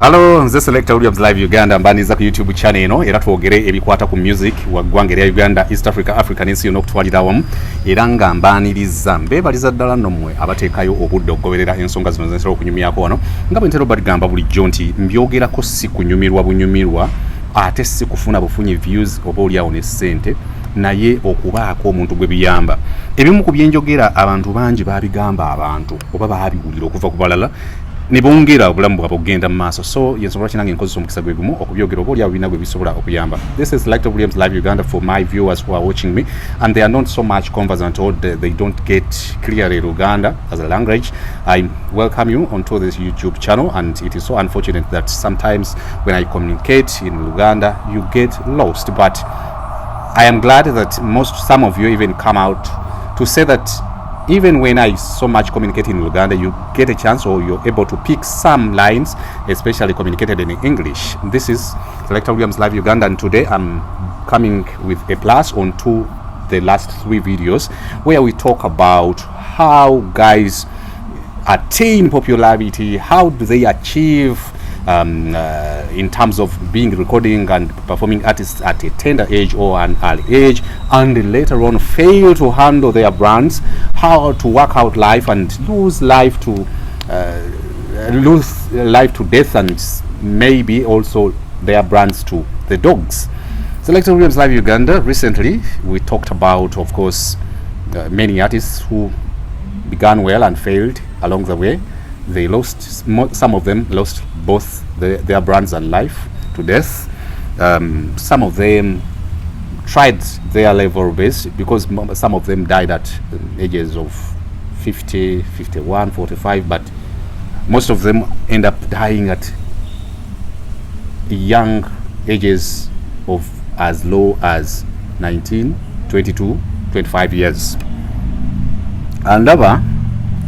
Hello, nze Selector Williams Live Uganda mbaniza ku YouTube channel eno era twogere ebikwata ku music waggwanga lya Uganda, East Africa, Africa n'ensi yonna okutwalira wamu era nga mbaniriza mbebaliza ddala nno mmwe abateekayo obudde okugoberera ensonga zino zensera okunyumyako wano nga bwe ntera obagamba bulijjo nti mbyogerako si kunyumirwa bunyumirwa ate si kufuna bufunyi views oba oliawo ne ssente naye okubaako omuntu gwe biyamba. Ebimu ku byenjogera abantu bangi babigamba abantu oba baabiwulira okuva ku balala ne bongera obulamu bwabwe okugenda mu maaso. So yensobola kinange nkozesa omukisa gwe gumu okubyogera oba oliawo bina gwe bisobola okuyamba. This is Selector Williams Live Uganda for my viewers who are watching me and they are not so much conversant or they don't get clearly Luganda as a language. I welcome you onto this YouTube channel, and it is so unfortunate that sometimes when I communicate in Luganda you get lost, but I am glad that some of you even come out to say that even when I so much communicate in Luganda, you get a chance or you're able to pick some lines, especially communicated in English. This is Selector Williams Live Uganda, and today I'm coming with a plus on to the last 3 videos where we talk about how guys attain popularity, how do they achieve in terms of being recording and performing artists at a tender age or an early age, and later on fail to handle their brands, how to work out life and lose life to death, and maybe also their brands to the dogs. Selector Williams Live Uganda, recently we talked about, of course, many artists who began well and failed along the way. They lost, some of them lost both their brands and life to death. Some of them tried their level best because some of them died at ages of 50, 51, 45, but most of them end up dying at young ages of as low as 19, 22, 25 years. Andaba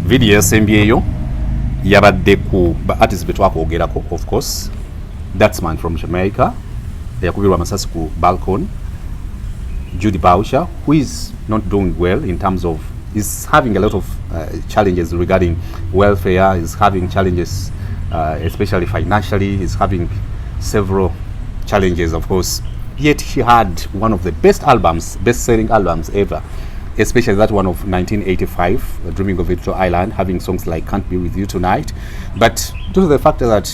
video SMBAyo yabadde ku ba artists betwakwogerako, of course. That's man from Jamaica yakubirwa amasasi ku balcony. Judy Boucher, who is not doing well in terms of, is having a lot of challenges regarding welfare, is having challenges especially financially, is having several challenges, of course. Yet she had one of the best-selling albums ever, especially that one of 1985, Dreaming of Virtual Island, having songs like Can't Be With You Tonight. But due to the fact that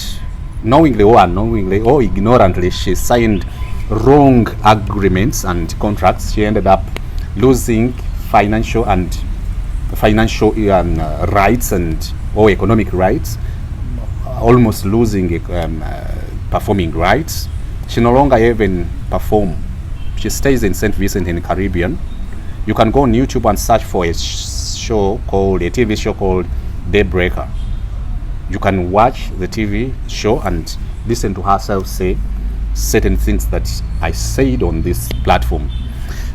knowingly or unknowingly or ignorantly she signed wrong agreements and contracts, she ended up losing financial rights and or economic rights, almost losing performing rights. She no longer even perform. She stays in St. Vincent in the Caribbean. You can go on YouTube and search for a TV show called Daybreaker. You can watch the TV show and listen to herself say certain things that I said on this platform.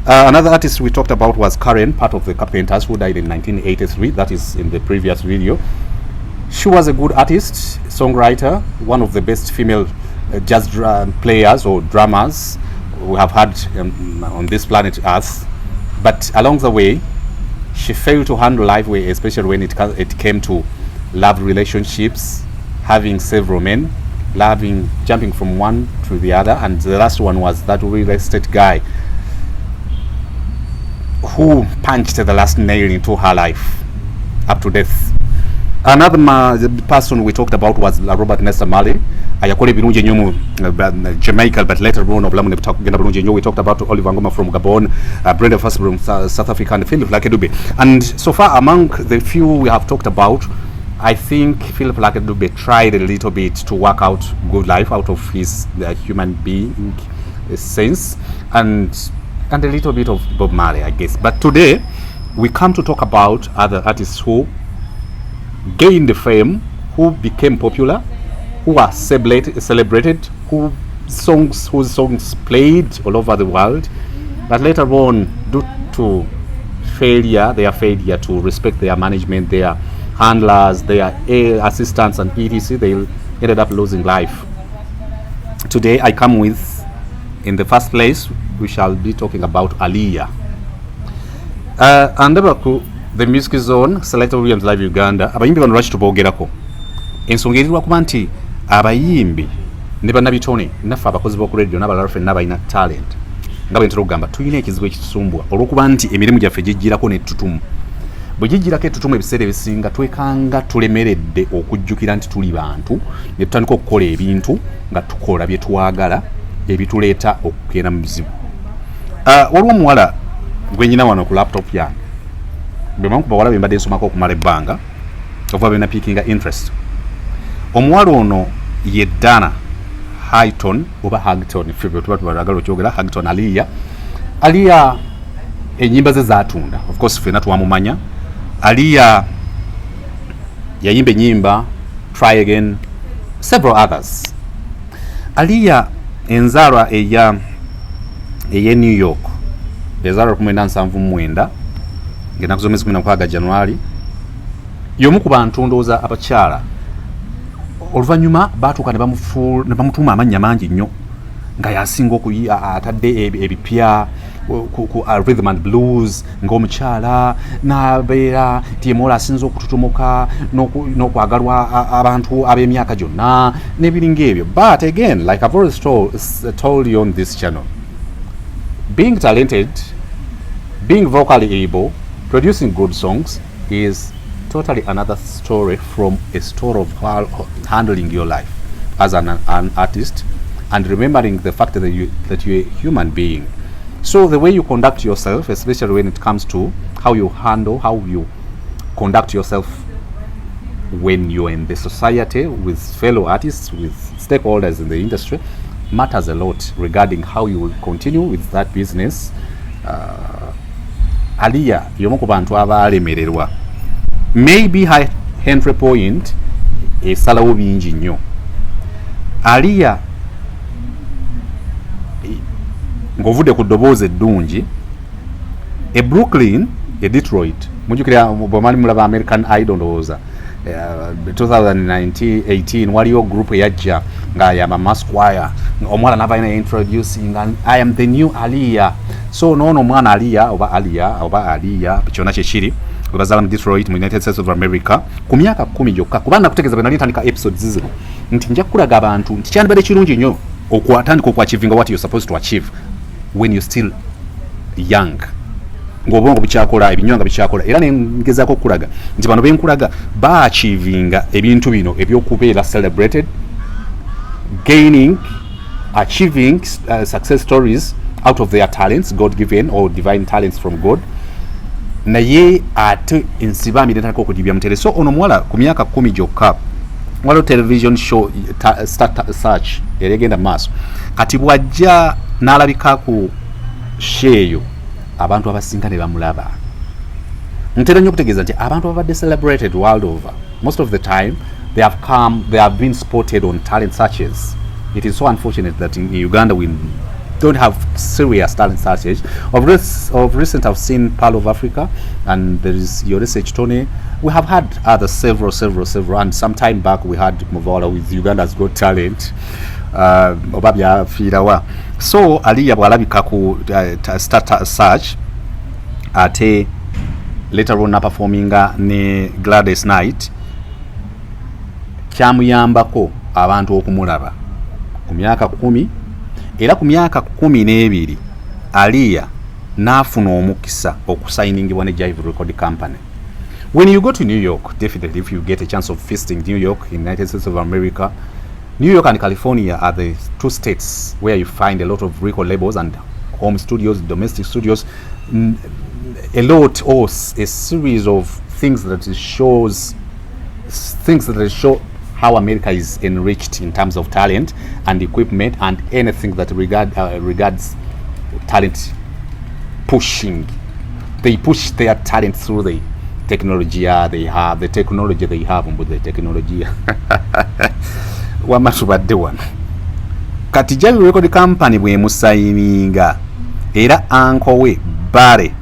Another artist we talked about was Karen, part of the Carpenters, who died in 1983. That is in the previous video. She was a good artist, songwriter, one of the best female jazz players or drummers we have had on this planet Earth. But along the way, she failed to handle life, especially when it came to love relationships, having several men, jumping from one to the other, and the last one was that real estate guy who punched the last nail into her life up to death. Another person we talked about was Robert Nesta Marley. Ayakole birungi nnyo mu Jamaica, but later on obulamu ne butagenda bulungi nnyo. We talked about Oliver Ngoma from Gabon, Brenda Fassie from South Africa, and Philip Lakedube. And so far among the few we have talked about, I think Philip Lakedube tried a little bit to work out good life out of his human being sense, and a little bit of Bob Marley, I guess. But today we come to talk about other artists who gained fame, who became popular, who are celebrated, whose songs played all over the world, but later on, due to their failure to respect their management, their handlers, their assistants and etc., they ended up losing life. Today I come with, in the first place, we shall be talking about Aaliyah. And the music zone, Selector Williams Live Uganda, abayimbi bano lwaki tuboogerako ensonga erirwa kuba nti abayimbi ne bannabitone naffe abakozi b'oku radio n'abalala ffenna abalina talent nga bwe ntera okugamba tulina ekizibu ekitusumbwa olw'okuba nti emirimu gyaffe gijjirako n'ettutumu bwe gijjirako ettutumu ebiseera ebisinga twekanga tulemeredde okujjukira nti tuli bantu ne tutandika okukola ebintu nga tukola bye twagala ebituleeta okugenda mu bizibu. Waliwo omuwala gwe nyina wano ku laptop yange bwe bamu ku bawala be mbadde nsomako okumala ebbanga okuva bena piikinga interest. Omuwala ono ye Dana Highton oba Hagton ffe tuba tubalagala okyogera Hagton Aaliyah enyimba ze zaatunda, of course ffenna twamumanya. Aaliyah yayimba ennyimba Try Again, several others. Aaliyah enzaalwa eye New York ezaalwa 1979 ng'ennaku z'omwezi 16 January, y'omu ku bantu ndowooza abakyala oluvannyuma baatuuka ne bamutuuma amannya mangi nnyo nga yasinga atadde ebipya ku rhythm and blues ng'omukyala n'abeera nti yemuwola asinza okututumuka n'okwagalwa abantu ab'emyaka gyonna n'ebiringa ebyo. But again, like I've always told you on this channel, being talented, being vocally able, producing good songs is totally another story from a story of handling your life as an artist and remembering the fact that you're a human being. So the way you conduct yourself, especially when it comes to how you conduct yourself when you're in the society with fellow artists, with stakeholders in the industry, matters a lot regarding how you will continue with that business. Aaliyah y'omu ku bantu abaalemererwa, maybe her entry point esalawo bingi nnyo. Aaliyah ng'ovudde ku ddoboozi eddungi Brooklyn, Detroit, mujjukira bwemali mulaba American Idol ndowooza 2018 waliyo group eyajja nga yama Masquire, omwana n'abalina introducing and I am the new Aaliyah. So noono omwana Aaliyah kyonna kyekiri webazaala mu Detroit mu United States of America ku myaka 10 gyokka, kuba nakutegeeza bwe nali ntandika episodes zino nti nja kulaga abantu nti kyandibadde kirungi nnyo okwatandika okuachivinga what you're supposed to achieve when you're still young, ng'obwongo bukyakola, ebinywanga bikyakola. Era nengezaako okulaga nti bano benkulaga baachivinga ebintu bino ebyokubeera celebrated, achieving success stories out of their talents, God given or divine talents from God. Naye ate ensibamire ntandika okudibya mutere. So ono muwala ku myaka 10 gyokka waliwo television show SCRACH yali egenda maaso, kati bwajja n'alabika ku sheeyo abantu abasinga ne bamulaba. Ntera nnyo okutegeeza nti abantu abadde celebrated world over, most of the time they have been spotted on talent searches. It is so unfortunate that in Uganda we don't have serious talent searches. Of recent I've seen Pearl of Africa and there is Yorese Tony. We have had other several and some time back we had Muvola with Uganda's Got Talent. Obabya Firawa. So Aaliyah bwalabika ku start search ate later on performinga ne Gladys Knight kyamuyambako abantu okumulaba ku myaka 10 era ku myaka 12 Aaliyah n'afuna omukisa okusainingibwa ne Jive Record Company. When you go to New York, definitely if you get a chance of visiting New York in the United States of America, New York and California are the two states where you find a lot of record labels and home studios, domestic studios, a series of things that show how America is enriched in terms of talent and equipment and anything that regards talent pushing. They push their talent through the technology they have, with the technology. Wamatubadde wano kati Jive Record Company bwe musayininga era uncle we Barry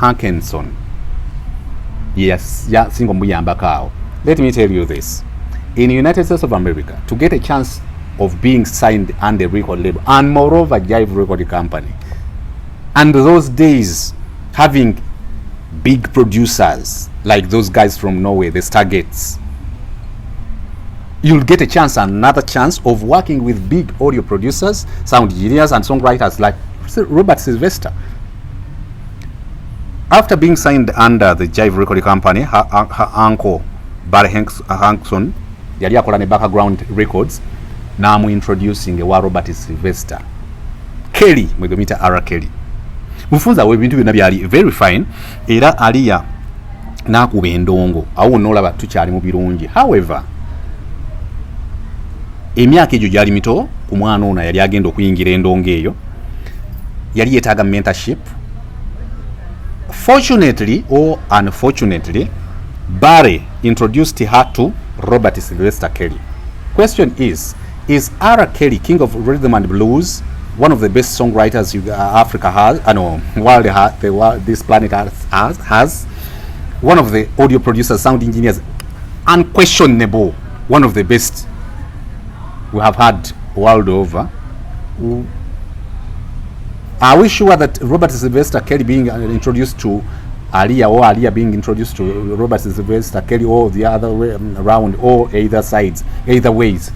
Hankinson singo muyambako. Let me tell you this, in the United States of America, to get a chance of being signed under record label and moreover Jive Record Company, and those days having big producers like those guys from Norway, the Stargates, you'll get a chance, another chance of working with big audio producers, sound engineers and songwriters like Robert Sylvester. After being signed under the Jive Record Company, her uncle Barry Hankson yali akola ne Background Records namu introducing ewa Robert Sylvester Kelly mwegemita R Kelly mufunza we bintu byonna byali very fine era Aaliyah nakuba endongo awo nolaba tukyali mu birungi. However, emyaka egyo gyali mito ku mwana ono yali agenda okuyingira endongo eyo yali yeetaaga mentorship. Fortunately or unfortunately, Barry introduced her to Robert Sylvester Kelly. Question is R. Kelly, king of rhythm and blues, one of the best songwriters Africa has, world has, this planet has, one of the audio producers, sound engineers, unquestionable, one of the best we have had world over. Are we sure that Robert Sylvester Kelly being introduced to Aaliyah or Aaliyah being introduced to Robert Sylvester Kelly or the other way around or either sides, either ways,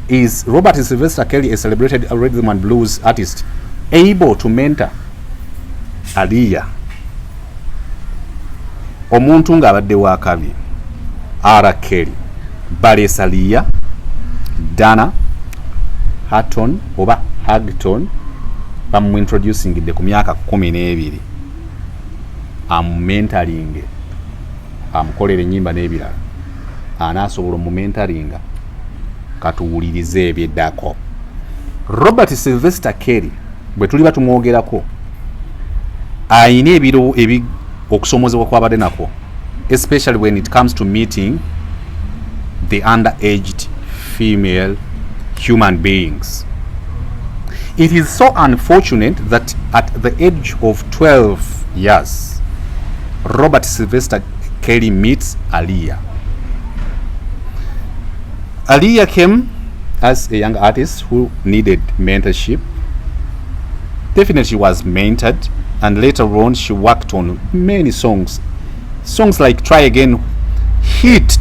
is Robert Sylvester Kelly, a celebrated rhythm and blues artist, able to mentor Aaliyah? Omuntu ng'abadde wakabi R. Kelly balesa Aaliyah, Dana Hatton oba Hagton bamuintroducing ku myaka 12 amumentoring amukolera ennyimba n'ebirala anaasobola omumentoringa katuwulirize ebyeddako. Robert Sylvester Kelly bwe tuli batumwogerako ayina ebiro okusomozebwa kw'abadde nako, especially when it comes to meeting the underaged female human beings. It is so unfortunate that at the age of 12 years, Robert Sylvester Kelly meets Aaliyah. Aaliyah came as a young artist who needed mentorship. Definitely she was mentored, and later on she worked on many songs. Songs like Try Again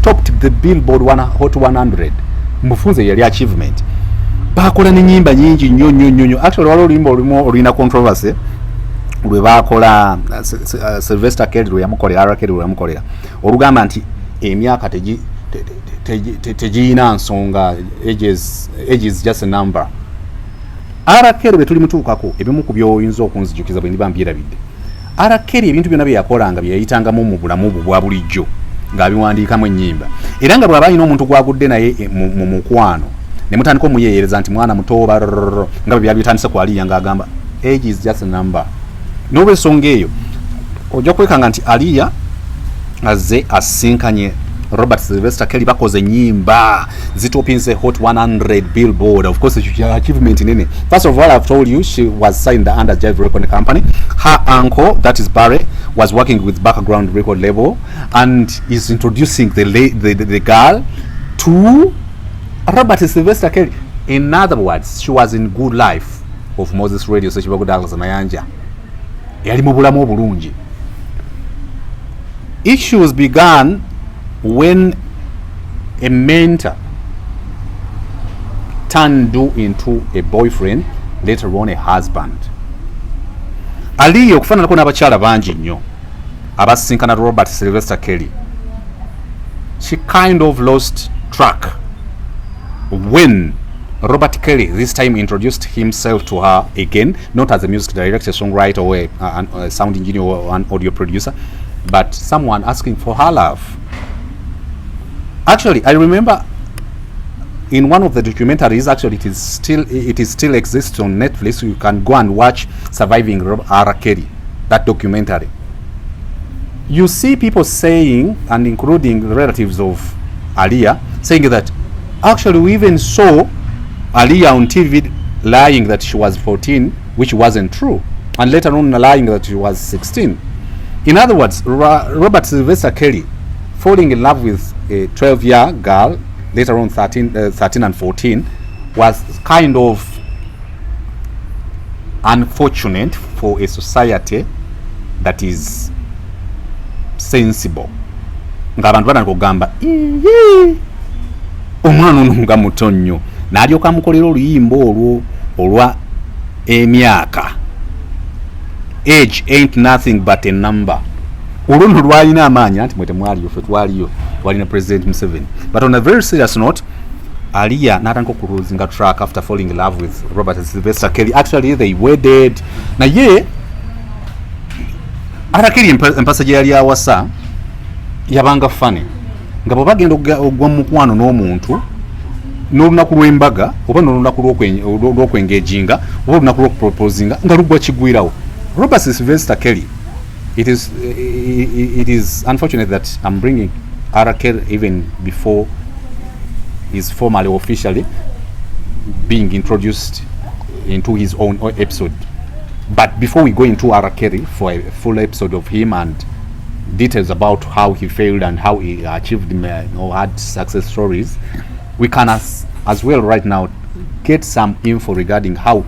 topped the Billboard Hot 100. Mufunze yali achievement. Bakola n'ennyimba nyingi nnyo. Actually waliwo oluyimba olumu olulina controversy lwe baakola Sylvester Kelly lwe yamukolera, R. Kelly lwe yamukolera, olugamba nti emyaka tegiyina nsonga, age is just a number. R. Kelly bwe tuli mutuukako ebimu ku by'oyinza okunzijukiza bwe ndiba mbyerabidde. R. Kelly ebintu byonna bye yakolanga bye yayitangamu mu bulamu bwa bulijjo ng'abiwandiikamu ennyimba, era nga bw'aba alina omuntu gwagudde naye mu mukwano ne mutandika omuyeeyereza nti mwana muto nga bwe byali bitandise ku Aaliyah ng'agamba age is just a number. N'olw'ensonga eyo ojja kwekanga nti Aaliyah azze asinkanye Robert Sylvester Kelly bakoze ennyimba zitopinze Hot 100 Billboard. Of course, achievement nene. First of all, I've told you she was signed under Jive Record Company. Her uncle, that is Barry, was working with Background Record label and is introducing the girl to Robert Sylvester Kelly. In other words, she was in good life of Moses Radio, so she was good as Mayanja. Yali mu bulamu obulungi. Issues began when a mentor turned into a boyfriend, later on a husband. Aaliyah okufaananako n'abakyala bangi nnyo abasinkana Robert Sylvester Kelly. She kind of lost track when Robert Kelly this time introduced himself to her again, not as a music director, songwriter, or a sound engineer or an audio producer, but someone asking for her love. Actually, I remember in one of the documentaries, actually it still exists on Netflix, so you can go and watch Surviving R. Kelly, that documentary. You see people saying, and including relatives of Aaliyah, saying that actually we even saw Aaliyah on TV lying that she was 14, which wasn't true, and later on lying that she was 16. In other words, Robert Sylvester Kelly falling in love with a 12-year girl, later on 13 and 14, was kind of unfortunate for a society that is sensible. Ng'abantu bana kugamba omwana ono nga muto nnyo n'alyoka amukolera oluyimba olwa emyaka. Age ain't nothing but a number. Olwo lwalina amaanyi nti mwe temwaliyo ffe twaliyo twalina President Museveni. But on a very serious note, Aaliyah n'atandika okuruzinga track after falling in love with Robert Sylvester Kelly. Actually they wedded. Naye ate Kelly empasa gye yali awasa yabanga funny. Nga bwe bagenda ogwa mu mukwano n'omuntu n'olunaku lw'embaga oba n'olunaku lw'okwengaginga oba olunaku lw'okuproposinga nga lugwa kigwirawo. Robert Sylvester Kelly, it is unfortunate that I'm bringing Kelly even before he's formally officially being introduced into his own episode. But before we go into Kelly for a full episode of him and details about how he failed and how he achieved or had success stories, we can as well right now get some info regarding how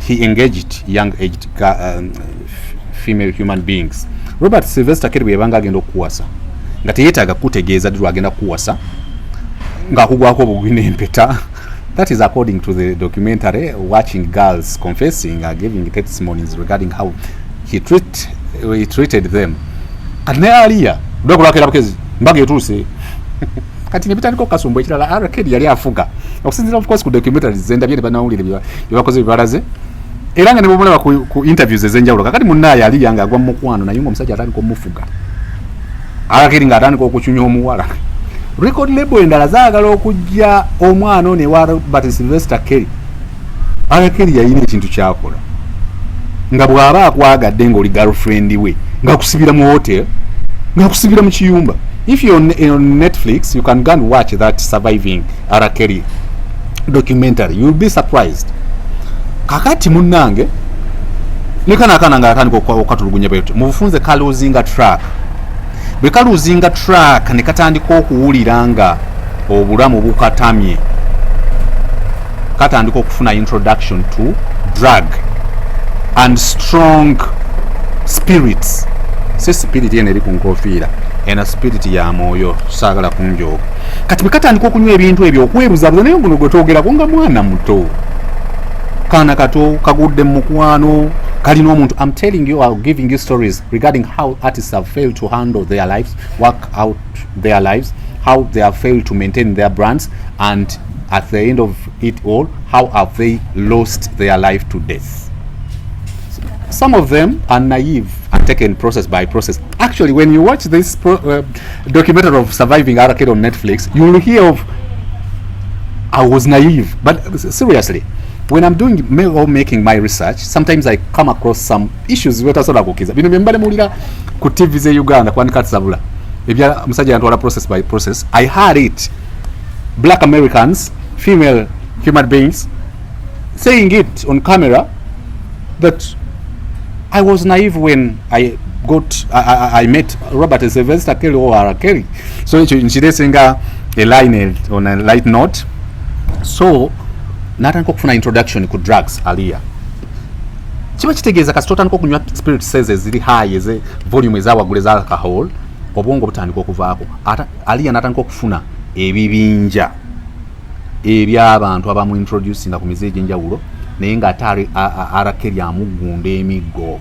he engaged young-aged female human beings. Robert Sylvester Kelly yabanga agenda okuwasa nga teyeetaaga kutegeeza ddi lwagenda kuwasa ng'akugwako obugwina empeta. That is according to the documentary, watching girls confessing, giving testimonies regarding how he treated them. Kati ne Aaliyah lwakulwakera bukezi mbaga etuuse kati ne bitandika okukasumba ekirala. Kelly yali afuga okusinziira of course ku documentaries zendabye ne banawulire bye bakoze bibalaze era nga ne bumulaba ku interviews ezenjawulo. Kakati munnaye Aaliyah nga agwa mu mukwano naye omusajja atandika omufuga. Kelly nga atandika okucunya omuwala. Record label endala zaagala okujja omwana ne wa Robert Sylvester Kelly. Kelly yalina ekintu kyakola nga bw'aba akwagadde ng'oli girlfriend we nga kusibira mu hotel nga kusibira mu kiyumba. If you're on Netflix, you can go and watch that Surviving Kelly documentary. You'll be surprised. Kakati munnange nekana nga atandika okukatulugunya bwetu mubufunze kaluzinga track. Bwe kaluzinga track ne katandika okuwulira nga obulamu bukatamye, katandika okufuna introduction to drug and strong spirits. Spirit yene eri ku nkofiira ena spirit ya mwoyo saagala kunjooga. Kati bwe katandika okunywa ebintu ebyo okweruzabuza naye guno gwe twogerako nga mwana muto kaana kato kagudde mu mukwano kalina omuntu. I'm telling you, I'm giving you stories regarding how artists have failed to handle their lives, work out their lives, how they have failed to maintain their brands, and at the end of it all, how have they lost their life to death. Some of them are naive and taken process by process. Actually, when you watch this documentary of Surviving Kelly on Netflix, you will hear of I was naive. But seriously, when I'm doing or making my research, sometimes I come across some issues wetasobola kukiza. Bino mbale mulira ku TV ze Uganda kwanika tsabula. Ebya musajja yantwala process by process. I heard it. Black Americans, female human beings, saying it on camera that I was naive when I met Robert Sylvester Kelly or Kelly. So she saying a line on a light note. So natandika okufuna introduction ku drugs Aaliyah. Kiba kitegeeza kasi totandika okunywa spirit says eziri high eze volume ezawagula eza alcohol obwongo butandika okuvaako. Aaliyah natandika okufuna ebibinja eby'abantu abamu introducinga ku mize egy'enjawulo naye nga ate Kelly amugunda emiggo.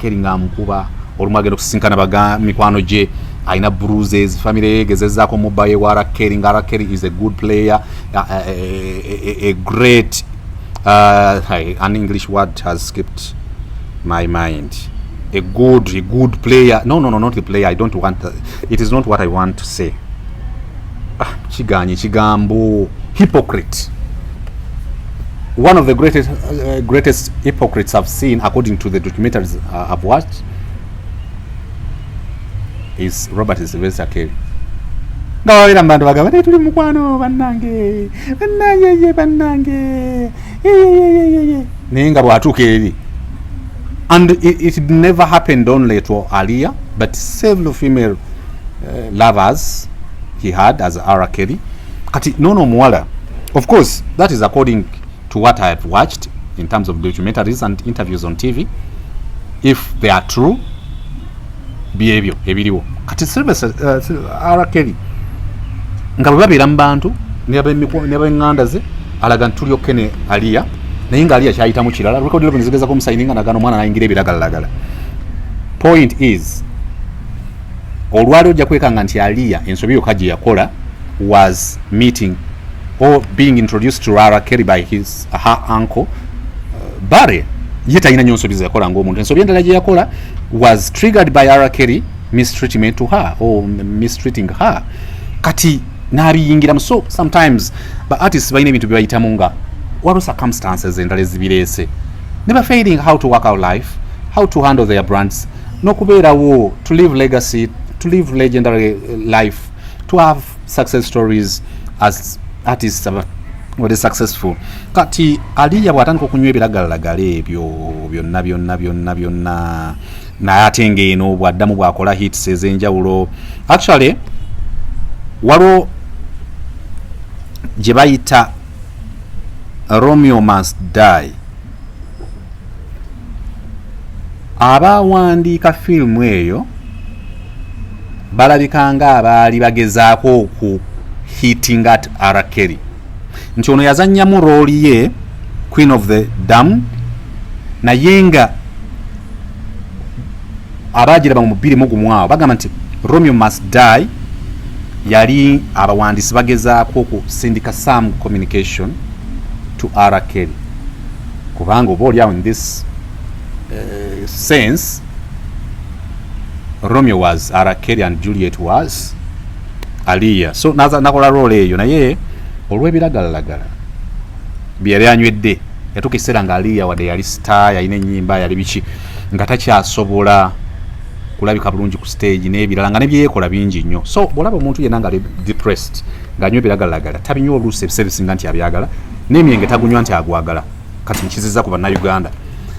Kelly nga amukuba olumu agenda okusisinkana mikwano gye alina bruises, family yegezezaako mubaye wa Kelly nga Kelly is a good player, a great an English word has skipped my mind. A good player. No, not a player. I don't want it is not what I want to say. Chigambo, hypocrite. One of the greatest hypocrites I've seen, according to the documentaries I've watched, is Robert Sylvester Kelly. Ngawira mbantu bagaba tuli mukwano bannange nenga bwatuka eri. And it never happened only to Aaliyah, but several female lovers he had as Kelly. Kati nono muwala. Of course, that is according to what I have watched in terms of documentaries and interviews on TV. If they are true, behavior ebiriwo. Kati Sylvester Kelly nga bwe babeera mu bantu ne b'eŋŋanda ze alaga nti tulyokke ne Aaliyah naye nga Aaliyah kyayitamu kirala record label nizigezako omusayininga nagana omwana nayingira ebiragalagala. Point is olwali ojja kwekanga nti Aaliyah ensobi yokka gye yakola was meeting or being introduced to Rara Kelly by her uncle Barry. Ye talina nnyo nsobi ze yakola ng'omuntu. Ensobi endala gye yakola was triggered by Rara Kelly mistreatment to her or mistreating her. Kati n'abiyingiramu. So sometimes ba artists balina ebintu bye bayitamu nga waliwo circumstances endala ezibireese never failing how to work out life, how to handle their brands, n'okubeerawo to live legacy, to live legendary life, to have success stories as artists were successful. Kati Aaliyah bw'atandika okunywa ebiragalagala ebyo byonna naye ate ng'eno bw'addamu bw'akola hits ez'enjawulo. Actually waliwo gye bayita Romeo Must Die. Abawandiika firimu eyo balabika nga abaali bagezaako oku hitting at R. Kelly nti ono yazannyamu rooli ye Queen of the Damned naye nga abaagiraba mu 2010 bagamba nti Romeo Must Die yali abawandiisi bagezaako okusindika some communication to R. Kelly kubanga oba oliawo in this sense Romeo was R. Kelly and Juliet was Aaliyah. So nakola role eyo naye olw'ebiragalagala bye yali anywedde yatuuka ekiseera nga Aaliyah wadde yali star yalina ennyimba yali biki nga takyasobola kulabika bulungi ku stage n'ebirala nga nebyeyekola bingi nnyo. So bw'olaba omuntu yenna nga ali depressed ng'anywa ebiragalagala tabinywa oluusi ebiseera nga nti abyagala n'emyenge tagunywa nti agwagala. Kati nkiziza ku bannayuganda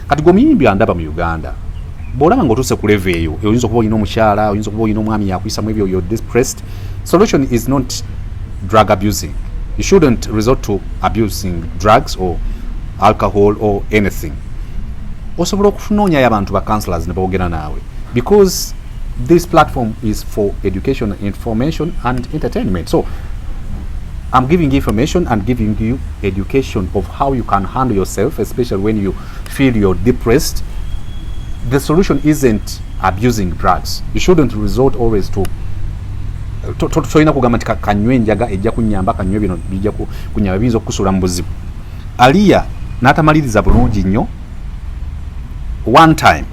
kati gomuyimbi andaba mu Uganda bw'olaba ng'otuuse ku level eyo oyinza okuba olina omukyala oyinza okuba olina omwami yakuyisamu ebyo you're depressed. Solution is not drug abusing. You shouldn't resort to abusing drugs or alcohol or anything. Osobola okunoonyayo abantu ba counselors ne boogera naawe because this platform is for education, information and entertainment. So I'm giving information and giving you education of how you can handle yourself, especially when you feel you're depressed. The solution isn't abusing drugs. You shouldn't resort always to toyina kugamba nti kanywe enjaga ejja kunyamba kanywe bino bijja kunyamba biyinza okukusula mu buzibu. Aaliyah n'atamaliriza bulungi nnyo. One time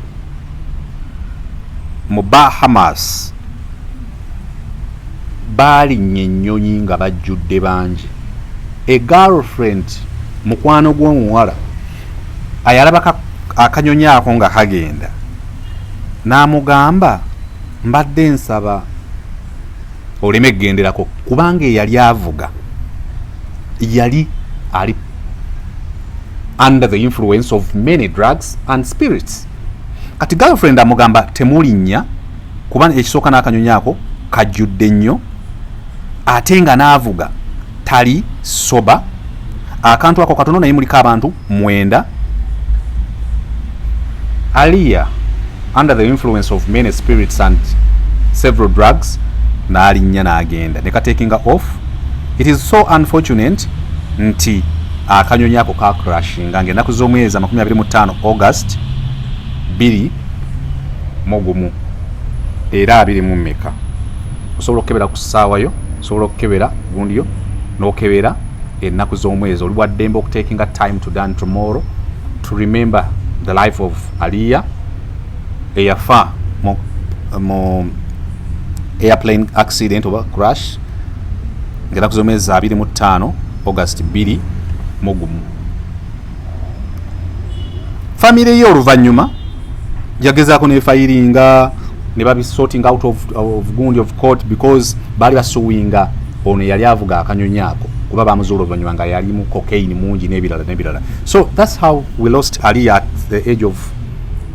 mu Bahamas baalinnye ennyonyi nga bajjudde bangi. A girlfriend mukwano gw'omuwala ayalaba akanyonyi ako nga kagenda n'amugamba mbadde nsaba oleme kugenderako kubanga eyali avuga yali ali under the influence of many drugs and spirits. Kati girlfriend amugamba temulinnya kuba ekisooka n'akanyonyi ako kajjudde nnyo ate nga n'avuga tali soba akantu ako katono naye muliko abantu 9. Aaliyah under the influence of many spirits and several drugs n'alinnya n'agenda ne katekinga off. It is so unfortunate nti akanyonyi ako ka crashinga ng'ennaku z'omwezi 25 August 2021 era 21 osobola okukebera ku ssaawayo osobola okukebera gundiyo n'okebera ennaku z'omwezi oli bwa ddembe okutekinga time to done tomorrow to remember the life of Aaliyah eyafa mu airplane accident oba crash ng'ennaku z'omwezi 25 August 2021. Family ye oluvannyuma yagezaako nefayiringa ne babi sorting out of gundi of court because bali basuwinga ono yali avuga akanyonyi ako kuba bamuzuula oluvannyuma nga yali mu cocaine mungi n'ebirala. So that's how we lost Aaliyah at the age of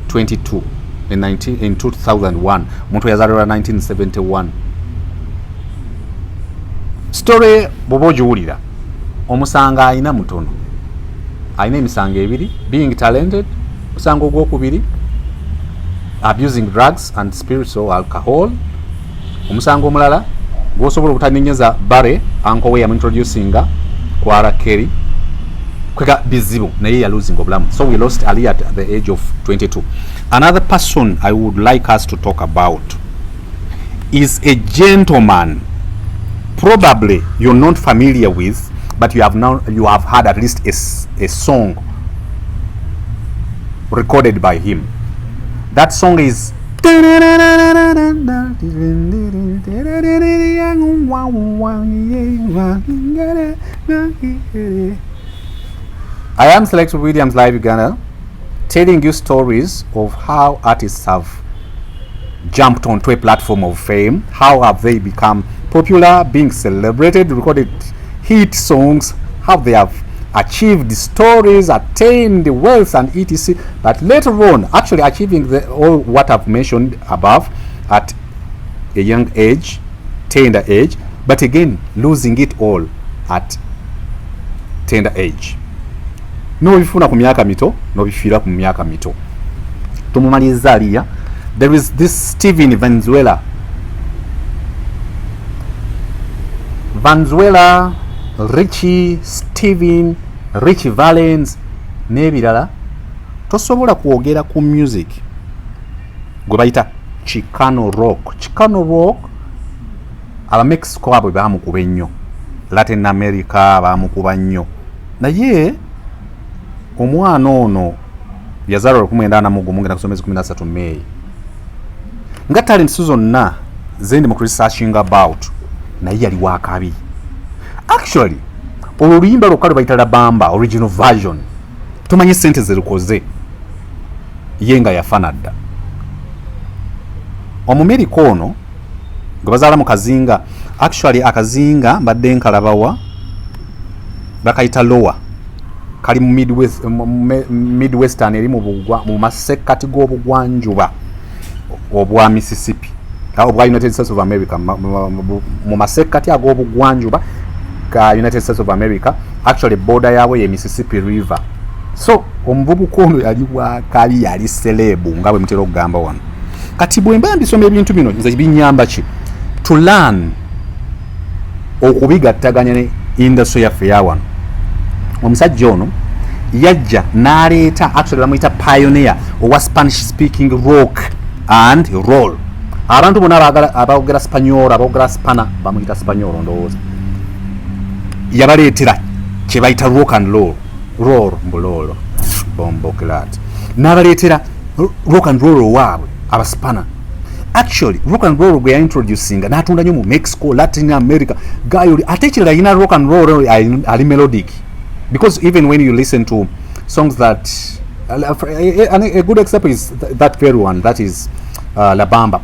22 in 2001. Muntu yazaalibwa 1971. Story bw'oba ogiwulira omusanga ayina mutono, ayina emisango ebiri: being talented, musango ogwokubiri abusing drugs and spirits or alcohol, omusango omulala gwosobola obutanenyeza bare uncle we yamintroducinga kwara Kerry kwega bizibu naye ya losing obulamu. So we lost Aaliyah at the age of 22. Another person I would like us to talk about is a gentleman probably you're not familiar with, but you have heard at least a song recorded by him. That song is I am Select Williams Live Uganda, telling you stories of how artists have jumped onto a platform of fame, how have they become popular, being celebrated, recorded hit songs, how they have achieved stories, attained wealth and etc. But later on, actually achieving all what I've mentioned above at a young age, tender age, but again losing it all at tender age. No bifuna ku myaka mito, no bifira ku myaka mito. Tumumaliza Aaliyah. There is this Steven Valenzuela, Ritchie, Steven, Ritchie Valens n'ebirala. Tosobola kwogera ku music gwe bayita Chicano rock. Chicano rock aba Mexico abo baamukuba ennyo, Latin America baamukuba nnyo, naye omwana ono yazaalwa 19 ngenda kusomeza 13 May. Nga talent zonna zendi mu researching about naye yali wakabi. Actually oluyimba lwokalo bayita la bamba original version tumanye sente zirikoze yenga yafanadda omumerika ono gwe bazaala mu kazinga. Actually akazinga mbadde nkalabawa bakayita lower, kali mu midwestern eri mu masekati g'obugwanjuba obwa Mississippi obwa United States of America, mu masekati ag'obugwanjuba ka United States of America. Actually border yawe ye Mississippi River. So omuvubuka ono yali wakali, yali celebu nga bwe mutera okugamba wano. Kati bwe mba mbisoma ebintu bino nze binyamba ki to learn okubigattaganya ne industry yaffe ya wano. Omusajja ono yajja n'aleeta, actually bamuyita pioneer owa Spanish speaking rock and roll. Abantu bonna abaogera Spanyol, abaogera Spana bamuyita Spanyol ndowooza. Yabaleetera kye bayita rock and roll mbulolo bombo clat. N'abaleetera rock and roll waabwe abaspana. Actually rock and roll gwe introducing n'atunda nnyo mu Mexico, Latin America. Gayo ate ekirala yina rock and roll ali melodic, because even when you listen to songs that a good example is that very one, that is La Bamba.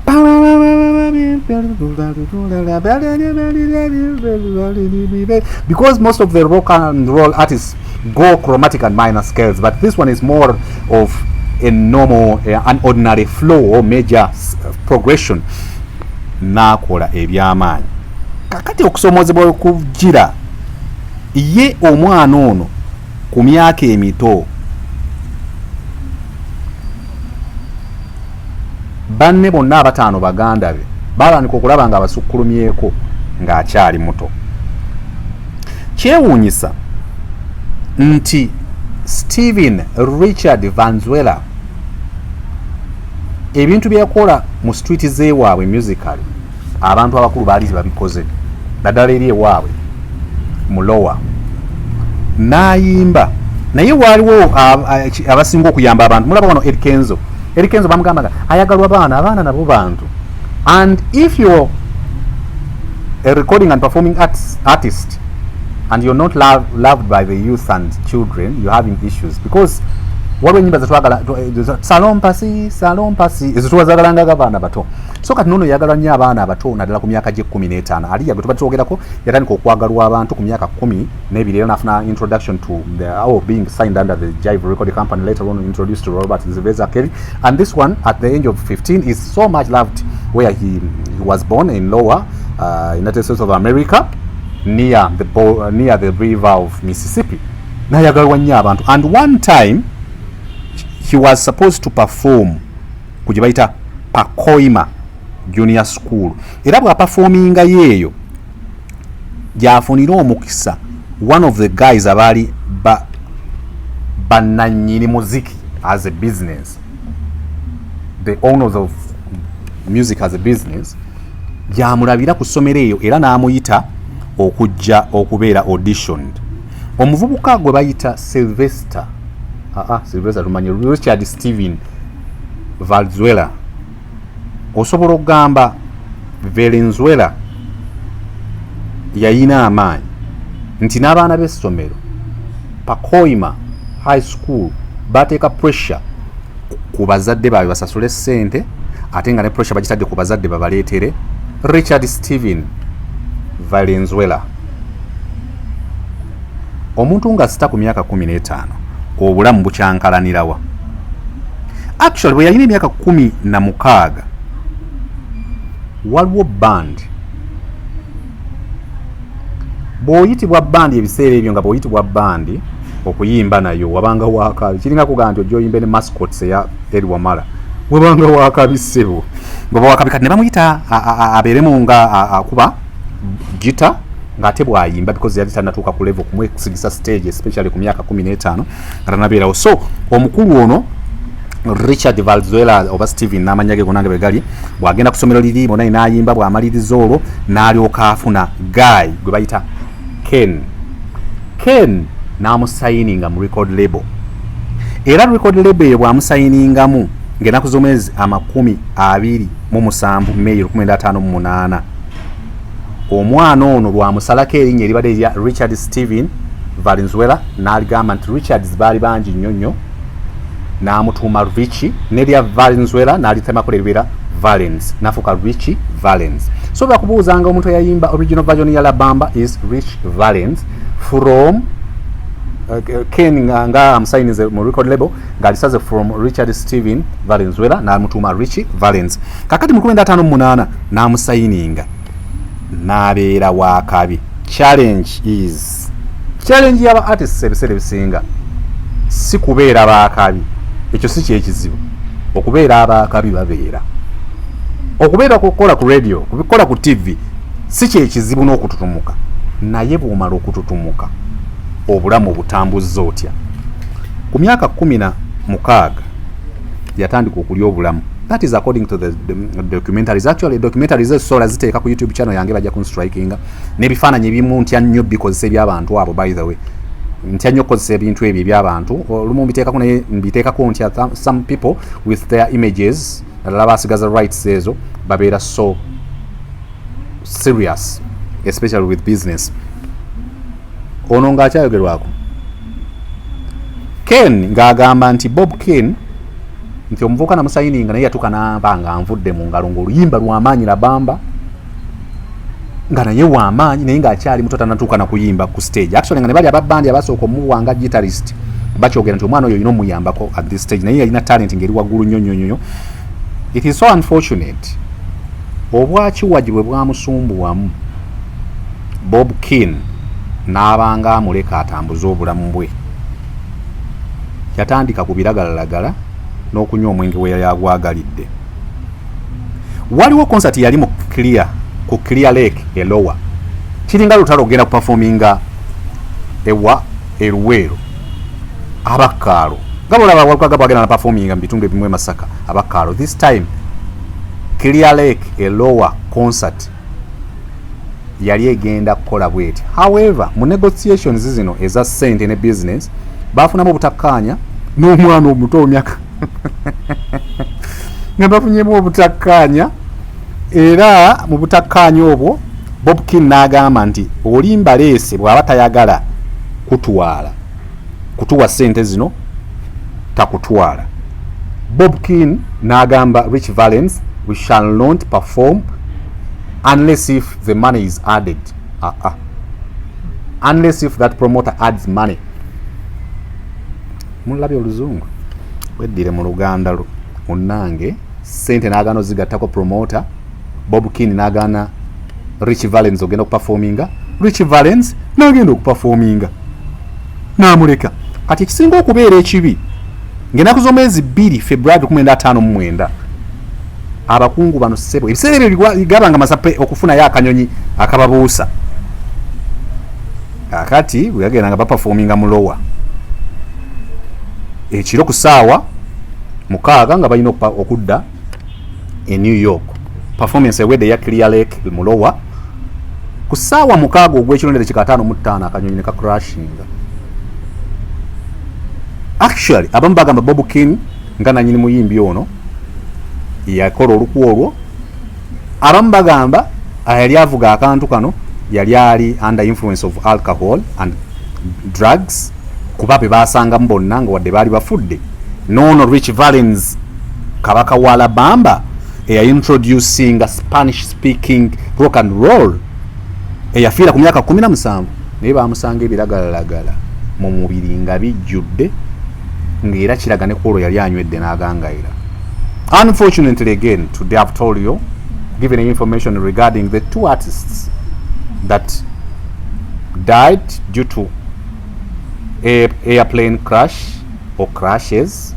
Because most of the rock and roll artists go chromatic and minor scales, but this one is more of a normal, an ordinary flow or major progression. Nakola ebyamaanyi. Kakati okusomozebwa okugira ye omwana ono ku myaka emito, banne bonna abataano baganda be balaanika okulaba nga abasukkulumyeko ng'akyali muto. Kyewuunyisa nti Steven Richard Valenzuela ebintu byeyakola mu street z'ewaabwe musically abantu abakulu baali babikoze, naddala eri ewaabwe mu lower n'ayimba, naye waaliwo abasinga okuyamba abantu. Mulaba wano Erikenzo bamugamba ayagalwa abaana nabo bantu. And if you're a recording and performing artist and you're not loved by the youth and children, you're having issues, because waliwo ennyimba zetwagala salon pasi ezituwazagalanga abaana bato. So kati nono yagalwa nnyo abaana abato naddala ku myaka gye 15. Aaliyah gwe tuba twogerako yatandika okwagalwa abantu ku myaka 12 era n'afuna introduction to being signed under the Jive Record Company, later on introduced to Robert Ziveza Kelly. And this one at the age of 15 is so much loved, where he was born in Lower United States of America, near the river of Mississippi. Nayagalwa nnyo abantu. And one time he was supposed to perform kujibaita Pacoima junior school era bwa performinga yeeyo jafunira omukisa one of the guys abali bananyini muziki as a business, the owners of music as a business, jamulabira ku ssomero eyo era n'amuyita okujja okubeera auditioned. Omuvubuka gwe bayita Sylvester tumanyi Richard Steven Valenzuela, osobola okugamba Valenzuela yayina amaanyi nti n'abaana b'essomero Pacoima High School bateeka pressure ku bazadde baabwe basasule ssente, ate nga ne pressure bagitadde ku bazadde babaleetere Richard Steven Valenzuela. Omuntu nga sita ku myaka 15 obulamu bukyankalanirawa. Actually bwe yalina emyaka 16 waliwo band bw'oyitibwa bandi ebiseera ebyo nga bw'oyitibwa bandi okuyimba nayo wabanga waakabi kiringa kugamba nti ojja oyimbe ne mascots eya Eri Wamala wabanga waakabi ssebo bwe waakabi kati ne bamuyita abeeremu nga akuba gita ng'ate bw'ayimba because yali tannatuuka ku level kumwesigisa stage especially ku myaka 15 nga tannabeerawo. So omukulu ono Richard Valenzuela oba Steven n'amanya ge gonange bwe gali bw'agenda ku ssomero liri bonna n'ayimba bw'amaliriza olwo n'alyoka afuna guy gwe bayita Ken n'amusayininga mu record label, era record label eyo bw'amusayiningamu ng'ennaku z'omwezi 27 May 1958 omwana ono lwamusalako erinnya eribadde erya Richard Steven Valenzuela n'aligamba nti Richards baali bangi nnyo nnyo n'amutuuma Ritchie, n'erya Valenzuela n'alitemako leribeera VALENZ n'afuuka Ritchie Valens. So bakubuuzanga omuntu eyayimba original version ya La Bamba is Ritchie Valens from Ken nga amusayinize mu record label ng'alisaze from Richard Steven Valenzuela n'amutuuma Ritchie Valens. Kakati mu 1958 n'amusayininga n'abeera waakabi. Challenge y'aba artists ebiseera ebisinga si kubeera baakabi, ekyo si kyekizibu. Okubeera abaakabi babeera, okubeera kukola ku radio, kubikola ku TV si kyekizibu n'okututumuka, naye bw'omala okututumuka obulamu butambuzza otya. Ku myaka 16 yatandika okulya obulamu. That is according to the documentaries. Actually documentaries ezisobola ziteeka ku YouTube channel yange bajja kunstrikinga n'ebifaananyi ebimu ntya nnyo bikozesa eby'abantu abo. By the way ntya nnyo okukozesa ebintu ebyo eby'abantu, olumu mbiteekako naye mbiteekako ntya some people with their images alala basigaza rights ezo babeera so serious especially with business. Ono ng'akyayogerwako Ken ng'agamba nti Bob Ken nti omuvubuka namusayininga naye yatuuka n'aba nga anvudde mu ngalo ng'oluyimba lw'amaanyi La Bamba nga naye w'amaanyi naye ng'akyali muto tannatuuka na kuyimba ku stage. Actually nga ne bali ababandi abasooka omuwanga guitarist bakyogera nti omwana oyo olina omuyambako at this stage, naye yalina talent ng'eri waggulu nnyo nnyo nnyo. It is so unfortunate obwakiwagi bwe bwamusumbuwamu Bob Ken n'abanga amuleka atambuze obulamu bwe. Yatandika ku biragalalagala n'okunywa omwenge we yali agwagalidde. Waliwo concert yali mu Clear Lake elowa kiringa lutalo ogenda ku performinga ewa Eruwero abakaalo gabolaba walikaga bagenda na performinga mu bitundu ebimu e Masaka abakaalo. This time Clear Lake elowa concert yali egenda kukola bweti. However mu negotiations zino eza sente ne business bafunamu obutakkaanya n'omwana omuto omyaka nga bafunyemu obutakkaanya, era mu butakkaanya obwo Bob Ken n'agamba nti olimba leese bw'aba tayagala kutuwa sente zino takutwala. Bob Ken n'agamba Ritchie Valens, we shall not perform unless if the money is added. Unless if that promoter adds money. Mulabye oluzungu weddire mu Luganda munnange sente n'agaana ozigattako promoter. Bob Ken n'agaana Ritchie Valens ogenda okuperforminga, Ritchie Valens n'agenda okuperforminga n'amuleka. Kati ekisinga okubeera ekibi ng'ennaku z'omwezi 2 February 1959 abakungu bano ssebo ebiseera ebyo bigabanga masape okufunayo akanyonyi akababuusa akati bwe yagenda nga baperforminga mu lowa ekiro ku ssaawa 6 nga balina okudda e New York performance ewedde ya Clear Lake mu lowa ku ssaawa 6 ogw'ekirondere kika 5 akanyonyi ne kakrashinga. Actually abamu bagamba Bob King nga nanyini muyimbi ono yakola olukwu olwo, abamu bagamba yali avuga akantu kano yali ali under influence of alcohol and drugs kuba be basangamu bonna nga wadde baali bafudde. Nono Ritchie Valens kabaka wa Alabama introducing a Spanish speaking rock and roll eyafiira ku myaka 17 naye bamusanga ebiragalalagala mu mubiri nga bijjudde ng'era kiraga ne kwolwo yali anywedde n'agangayira. Unfortunately again today I've told you given information regarding the 2 artists that died due to airplane crash or crashes,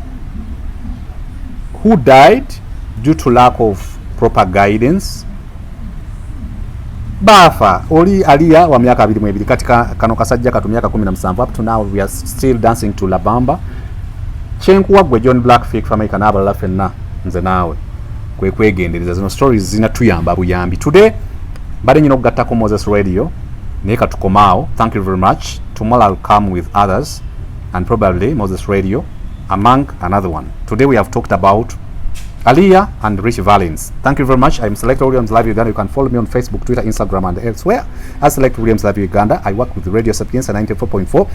who died due to lack of proper guidance. Bafa oli Aaliyah wa myaka 22 katika kano kasajja katu myaka 17 up to now we are still dancing to La Bamba. Chenkuwa gwe John Blackfeet famika n'abalala fenna nze naawe kwe kwegendereza zino stories zinatuyamba buyambi. Today bali nyino kugattako Moses Radio naye katukomaawo. Thank you very much. Tomorrow I'll come with others and probably Moses Radio among another one. Today we have talked about Aaliyah and Ritchie Valens. Thank you very much. I'm Select Williams Live Uganda. You can follow me on Facebook, Twitter, Instagram and elsewhere as Select Williams Live Uganda. I work with Radio Sapienza 94.4.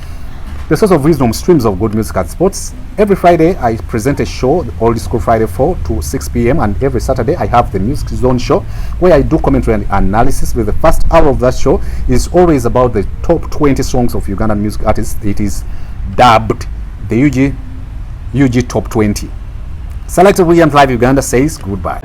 The source of wisdom, streams of good music and sports. Every Friday I present a show, the Old School Friday 4 to 6 p.m. and every Saturday I have the Music Zone show where I do commentary and analysis. With the first hour of that show is always about the top 20 songs of Ugandan music artists. It is dubbed the UG Top 20. Selector Williams Live Uganda says goodbye.